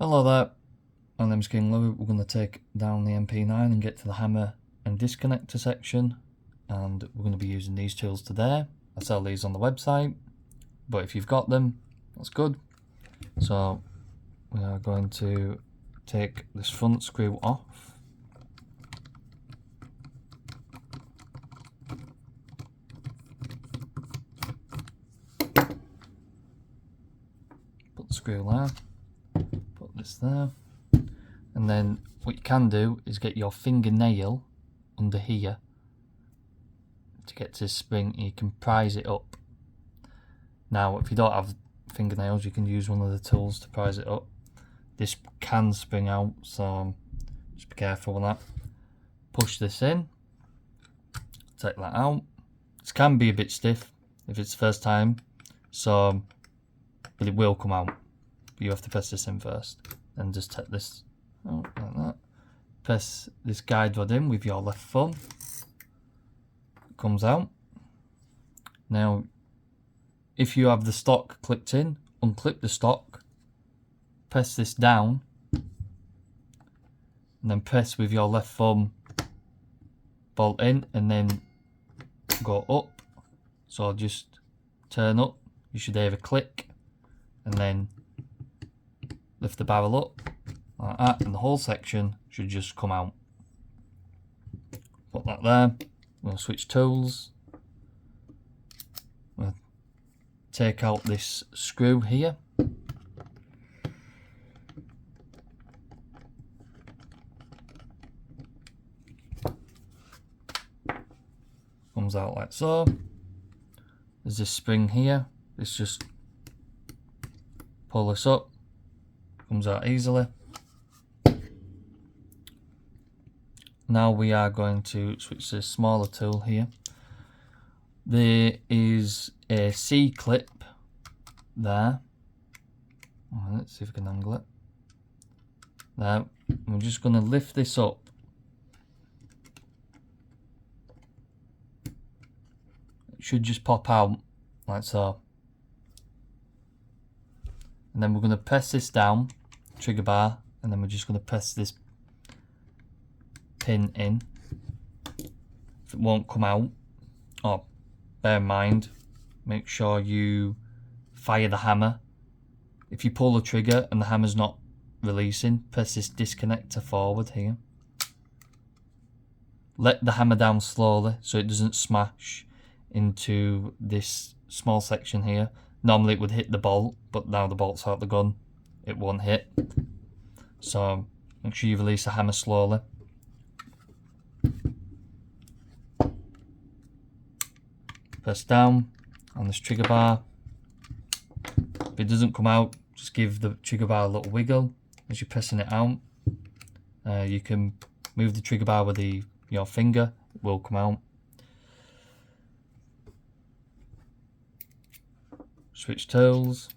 Hello there, my name's King Louie. We're going to take down the mp9 and get to the hammer and disconnector section, and we're going to be using these tools today. I sell these on the website, but if you've got them, that's good. So we are going to take this front screw off. Put the screw there, put this there. And then what you can do is get your fingernail under here to get to the spring, and you can prise it up. Now if you don't have fingernails, you can use one of the tools to prise it up. This can spring out, so just be careful with that. Push this in, take that out. This can be a bit stiff if it's the first time, so but it will come out. You have to press this in first, and just take this out like that. Press this guide rod in with your left thumb. It comes out. Now, if you have the stock clipped in, unclip the stock, press this down, and then press with your left thumb, bolt in, and then go up. So just turn up. You should hear a click, and then lift the barrel up like that, and the whole section should just come out. Put that there. We'll switch tools. We'll take out this screw here. Comes out like so. There's this spring here. Let's just pull this up. Comes out easily. Now we are going to switch to a smaller tool here. There is a C-clip there. Let's see if we can angle it. There. We're just going to lift this up. It should just pop out like so. And then we're going to press this down, trigger bar, and then we're just going to press this pin in. If it won't come out, bear in mind, make sure you fire the hammer. If you pull the trigger and the hammer's not releasing, press this disconnector forward here. Let the hammer down slowly so it doesn't smash into this small section here. Normally it would hit the bolt, but now the bolt's out the gun, it won't hit. So make sure you release the hammer slowly. Press down on this trigger bar. If it doesn't come out, just give the trigger bar a little wiggle as you're pressing it out. You can move the trigger bar with your finger, it will come out. Switch tools.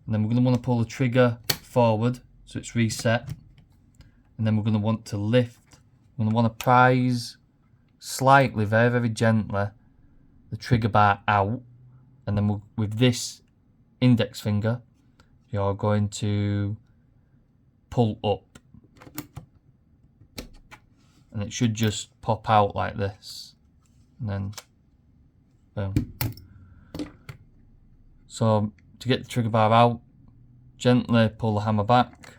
And then we're going to want to pull the trigger forward so it's reset. And then we're going to want to lift. We're going to want to prise slightly, very, very gently, the trigger bar out, and then with this index finger you're going to pull up, and it should just pop out like this, and then boom. So to get the trigger bar out, gently pull the hammer back.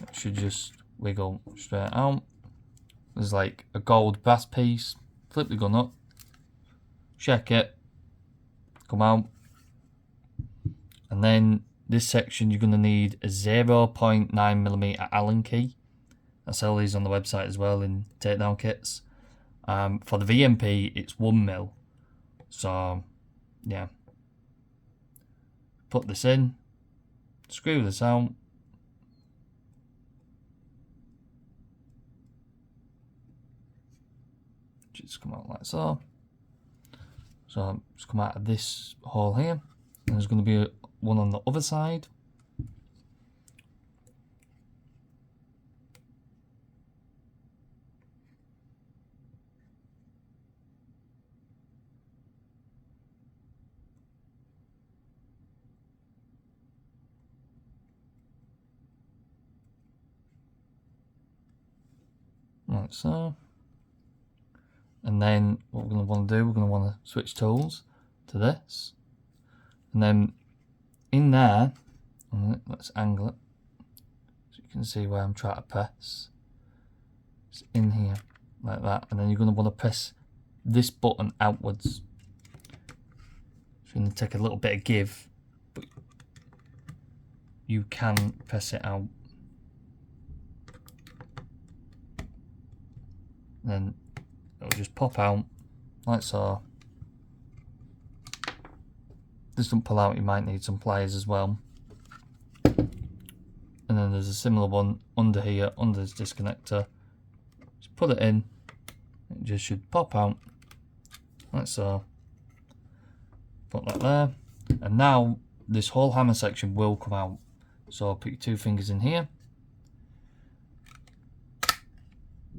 It should just wiggle straight out. There's like a gold brass piece. Flip the gun up, check it, come out, and then this section you're going to need a 0.9mm Allen key. I sell these on the website as well in takedown kits. For the VMP it's 1mm, so yeah. Put this in, screw this out, just come out like so. So just come out of this hole here, and there's going to be one on the other side. like so. And then what we're going to want to do, we're going to want to switch tools to this. And then in there, let's angle it so you can see where I'm trying to press. It's in here like that. And then you're going to want to press this button outwards. So you're going to take a little bit of give, but you can press it out. And then it'll just pop out like so. This doesn't pull out, you might need some pliers as well. And then there's a similar one under here, under this disconnector. Just put it in, it just should pop out like so. Put that there, and now this whole hammer section will come out. So put your 2 fingers in here,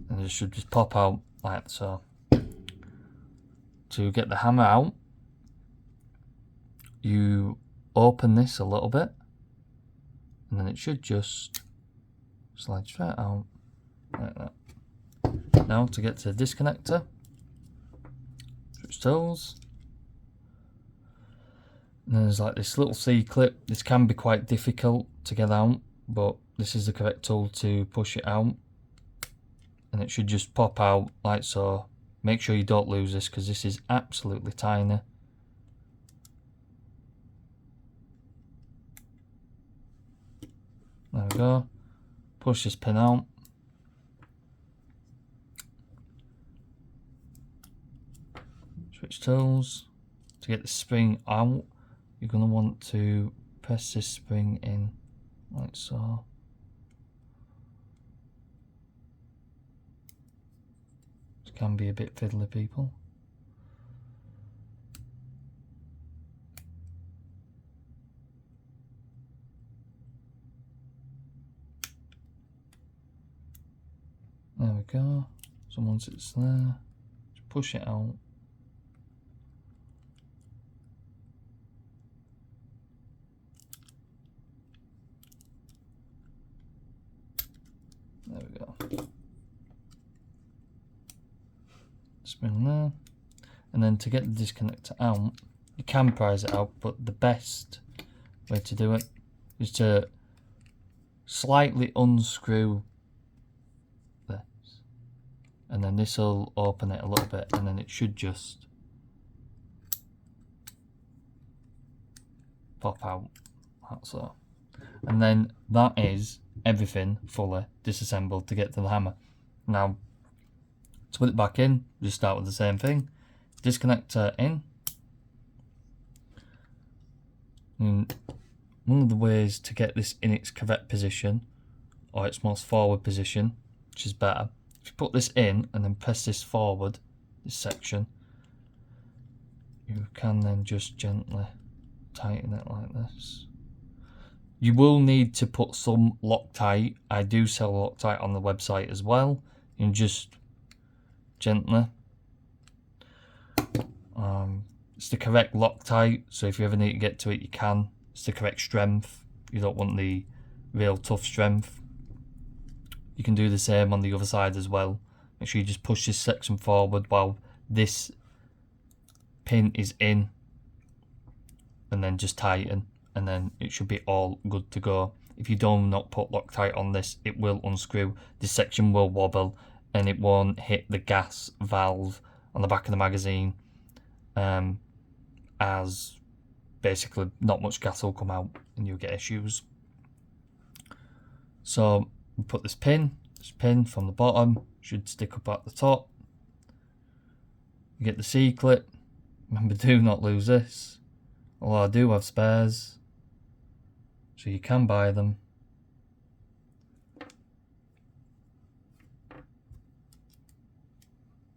and it should just pop out like so. To get the hammer out, you open this a little bit, and then it should just slide straight out like that. Now to get to the disconnector, switch tools, and then there's like this little C-clip. This can be quite difficult to get out, but this is the correct tool to push it out, and it should just pop out like so. Make sure you don't lose this because this is absolutely tiny. There we go. Push this pin out. Switch tools. To get the spring out, you're going to want to press this spring in like so. It can be a bit fiddly, people. There we go. So once it's there, just push it out. There we go. Spring there. And then to get the disconnector out, you can prise it out, but the best way to do it is to slightly unscrew this. And then this will open it a little bit, and then it should just pop out. That's all. And then that is everything fully disassembled to get to the hammer. Now, to put it back in, just start with the same thing. Disconnector in. And one of the ways to get this in its correct position, or its most forward position, which is better, if you put this in and then press this forward, this section, you can then just gently tighten it like this. You will need to put some Loctite. I do sell Loctite on the website as well. You can just gently. It's the correct Loctite, so if you ever need to get to it, you can. It's the correct strength. You don't want the real tough strength. You can do the same on the other side as well. Make sure you just push this section forward while this pin is in, and then just tighten, and then it should be all good to go. If you do not put Loctite on this, it will unscrew. This section will wobble, and it won't hit the gas valve on the back of the magazine, as basically not much gas will come out and you'll get issues. So we put this pin from the bottom, should stick up at the top. You get the C-clip. Remember, do not lose this. Although I do have spares, so you can buy them.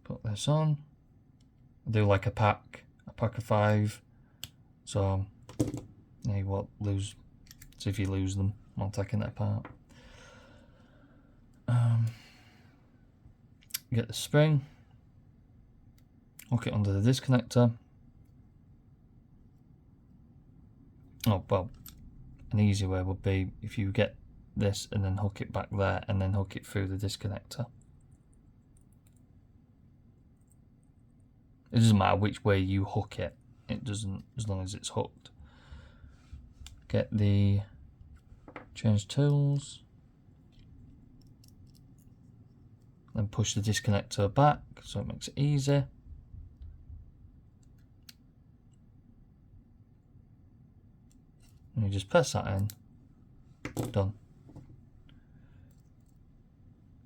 Put this on. I do like a pack of 5. So you won't lose. So if you lose them while taking it apart. Get the spring. Hook it under the disconnector. Oh, well, an easy way would be if you get this and then hook it back there and then hook it through the disconnector. It doesn't matter which way you hook it. It doesn't, as long as it's hooked. Get the change tools. Then push the disconnector back so it makes it easy. And you just press that in. Done.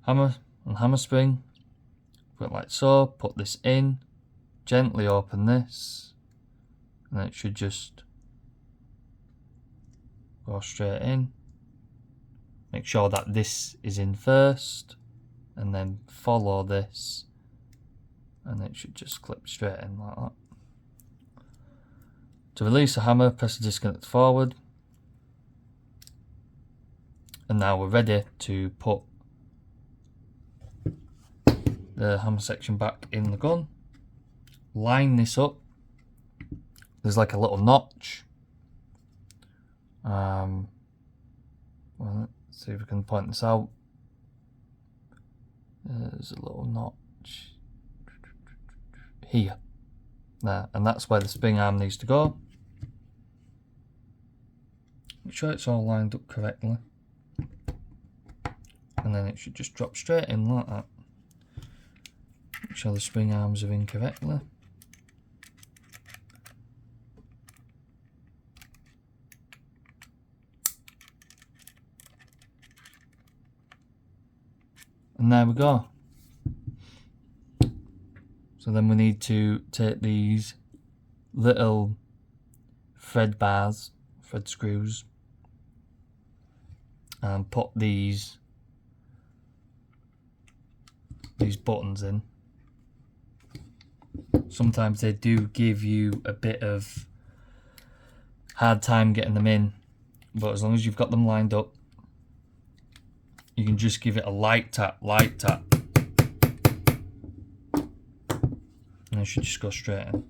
Hammer and hammer spring. Put it like so. Put this in. Gently open this. And then it should just go straight in. Make sure that this is in first. And then follow this. And it should just clip straight in like that. To release the hammer, press the disconnect forward. And now we're ready to put the hammer section back in the gun. Line this up. There's like a little notch. Well, let's see if we can point this out. There's a little notch here. There, and that's where the spring arm needs to go. Make sure it's all lined up correctly. And then it should just drop straight in like that. Make sure the spring arms are in correctly. And there we go. So then we need to take these little thread bars, thread screws, and put these buttons in. Sometimes they do give you a bit of hard time getting them in, but as long as you've got them lined up, you can just give it a light tap, and it should just go straight in.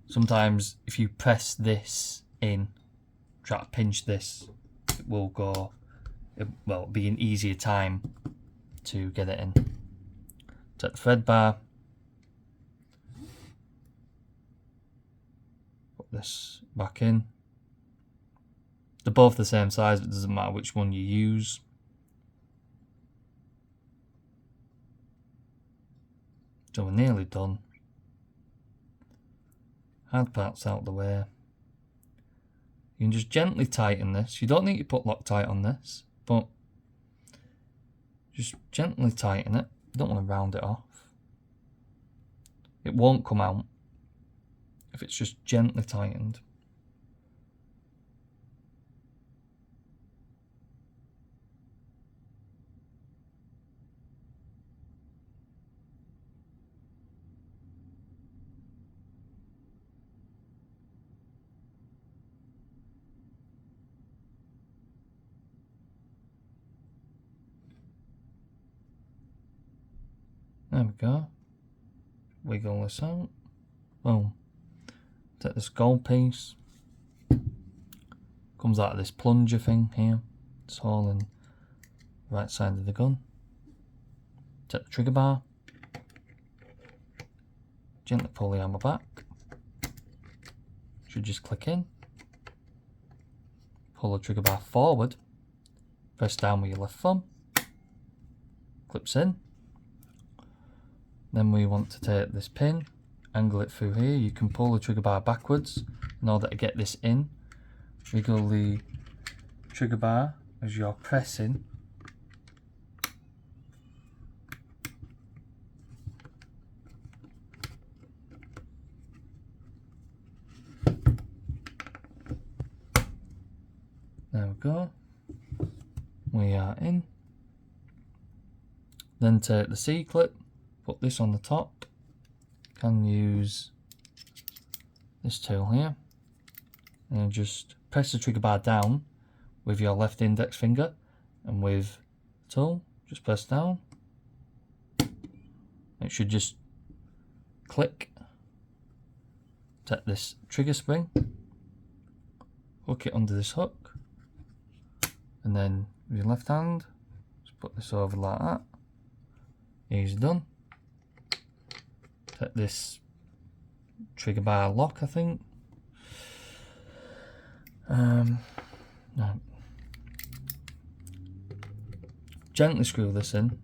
Sometimes if you press this in, try to pinch this, it will go, well, it'll be an easier time to get it in. Take the thread bar, put this back in. They're both the same size, but it doesn't matter which one you use. So we're nearly done. Hard part's out of the way. You can just gently tighten this. You don't need to put Loctite on this, but just gently tighten it. You don't want to round it off. It won't come out if it's just gently tightened. There we go. Wiggle this out. Boom. Take this gold piece. Comes out of this plunger thing here. It's all in the right side of the gun. Take the trigger bar. Gently pull the hammer back. Should just click in. Pull the trigger bar forward. Press down with your left thumb. Clips in. Then we want to take this pin, angle it through here. You can pull the trigger bar backwards in order to get this in. Wiggle the trigger bar as you're pressing. There we go. We are in. Then take the C-clip. Put this on the top. Can use this tool here and just press the trigger bar down with your left index finger, and with the tool just press down. It should just click. Take this trigger spring, hook it under this hook, and then with your left hand just put this over like that. Easy done. Take this trigger bar lock, I think. No. Gently screw this in.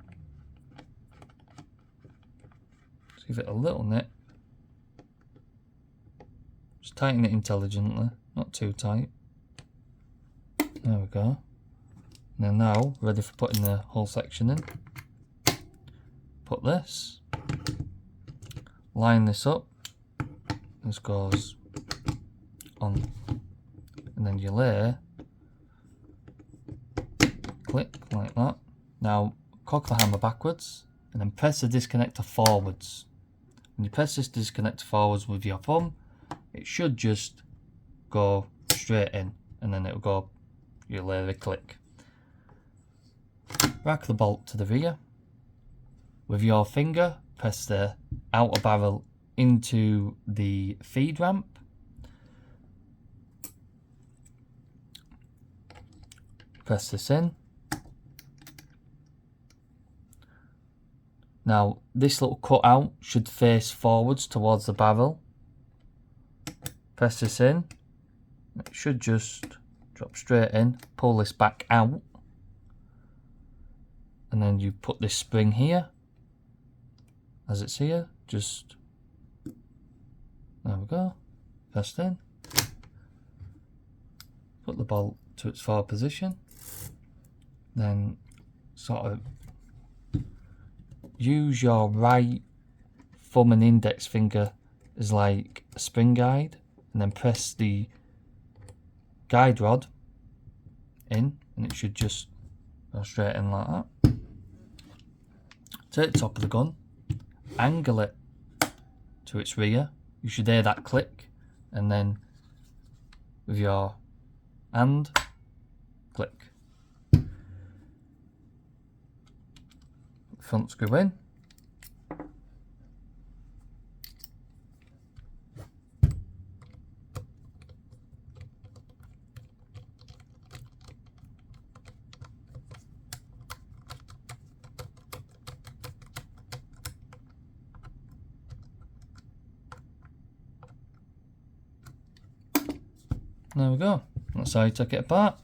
Just give it a little nip. Just tighten it intelligently, not too tight. There we go. Now ready for putting the whole section in. Put this. Line this up. This goes on, and then you lay. Click like that. Now cock the hammer backwards and then press the disconnector forwards. When you press this disconnector forwards with your thumb, it should just go straight in, and then it'll go, you'll hear a click. Rack the bolt to the rear. With your finger, press the outer barrel into the feed ramp. Press this in. Now this little cutout should face forwards towards the barrel. Press this in. It should just drop straight in. Pull this back out. And then you put this spring here. As it's here, just, there we go. Press in. Put the bolt to its forward position. Then sort of use your right thumb and index finger as like a spring guide, and then press the guide rod in, and it should just go straight in like that. Take the top of the gun, angle it to its rear. You should hear that click, and then with your hand, click. Front screw in. There we go. That's how you take it apart.